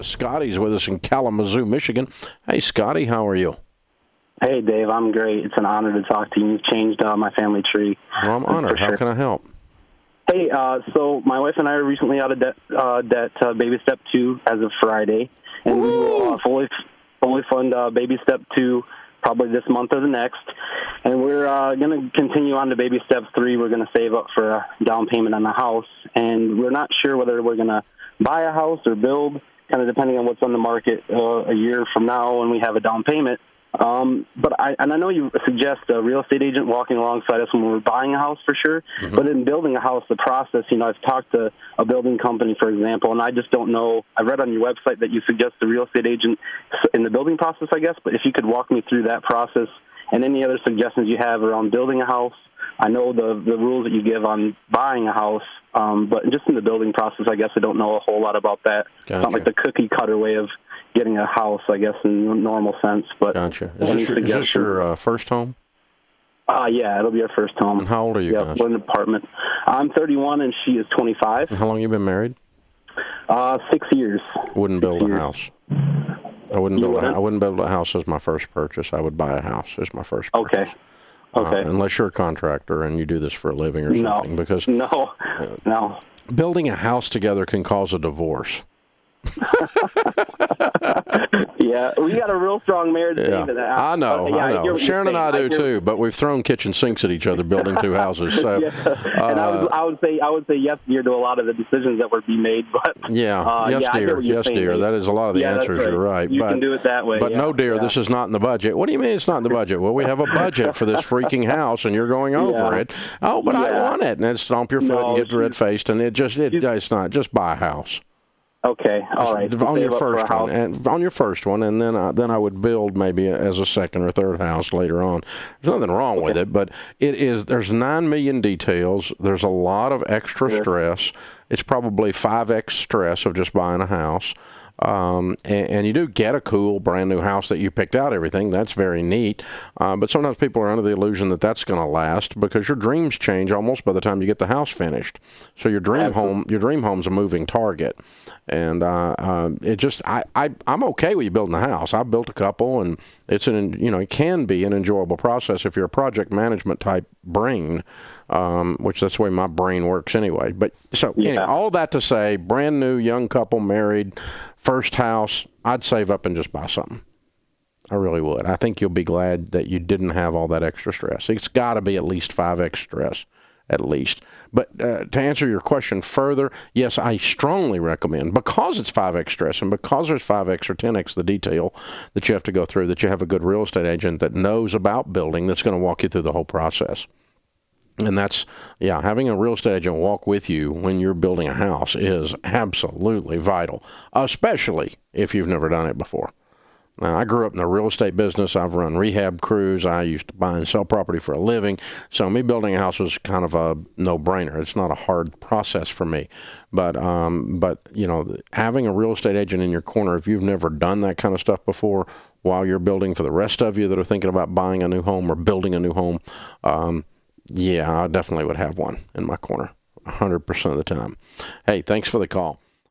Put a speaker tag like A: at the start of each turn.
A: Scotty's with us in Kalamazoo, Michigan. Hey, Scotty, how are you?
B: Hey, Dave, I'm great. It's an honor to talk to you. You've changed my family tree.
A: Well, I'm honored. How can I help?
B: Hey, so my wife and I are recently out of debt baby step 2 as of Friday, and we will fully fund baby step 2 probably this month or the next. And we're going to continue on to baby step 3. We're going to save up for a down payment on the house, and we're not sure whether we're going to buy a house or build, kind of depending on what's on the market a year from now when we have a down payment. But I know you suggest a real estate agent walking alongside us when we're buying a house for sure. Mm-hmm. But in building a house, the process, I've talked to a building company, for example, and I just don't know. I read on your website that you suggest a real estate agent in the building process, I guess. But if you could walk me through that process and any other suggestions you have around building a house. I know the rules that you give on buying a house, but just in the building process, I guess I don't know a whole lot about that. Gotcha. It's not like the cookie-cutter way of getting a house, I guess, in a normal sense. But
A: gotcha. Is this your first home?
B: Yeah, it'll be our first home.
A: And how old are you guys?
B: We're in an apartment. I'm 31 and she is 25.
A: And how long have you been married?
B: 6 years.
A: Wouldn't build a house. I wouldn't build a house as my first purchase. I would buy a house as my first purchase.
B: Okay.
A: Unless you're a contractor and you do this for a living or something. Because
B: no.
A: Building a house together can cause a divorce.
B: Yeah, we got a real strong marriage.
A: Yeah. I know. Sharon and I do too, but we've thrown kitchen sinks at each other building 2 houses. So,
B: and I would say yes, dear, to a lot of the decisions that were being made. But
A: yes, dear. That is a lot of the answers. Right. You're right.
B: You can do it that way.
A: But no, dear, this is not in the budget. What do you mean it's not in the budget? Well, we have a budget for this freaking house, and you're going over it. Oh, but I want it, and then stomp your foot and get red faced, and it's not. Just buy a house.
B: Okay, all right.
A: On your first one, and then I would build maybe as a second or third house later on. There's nothing wrong with it, but there's 9 million details. There's a lot of extra stress. It's probably 5x stress of just buying a house. And you do get a cool brand new house that you picked out everything. That's very neat. But sometimes people are under the illusion that that's going to last because your dreams change almost by the time you get the house finished. So your dream home's a moving target. And I'm okay with you building a house. I've built a couple, and it can be an enjoyable process if you're a project management type brain, which that's the way my brain works anyway. But anyway, all that to say, brand new young couple married, first house, I'd save up and just buy something. I really would. I think you'll be glad that you didn't have all that extra stress. It's got to be at least 5x stress, at least. But to answer your question further, yes, I strongly recommend, because it's 5x stress and because there's 5x or 10x the detail that you have to go through, that you have a good real estate agent that knows about building that's going to walk you through the whole process. And that's, having a real estate agent walk with you when you're building a house is absolutely vital, especially if you've never done it before. Now, I grew up in the real estate business. I've run rehab crews. I used to buy and sell property for a living. So me building a house was kind of a no-brainer. It's not a hard process for me. But having a real estate agent in your corner, if you've never done that kind of stuff before, while you're building, for the rest of you that are thinking about buying a new home or building a new home, I definitely would have one in my corner 100% of the time. Hey, thanks for the call.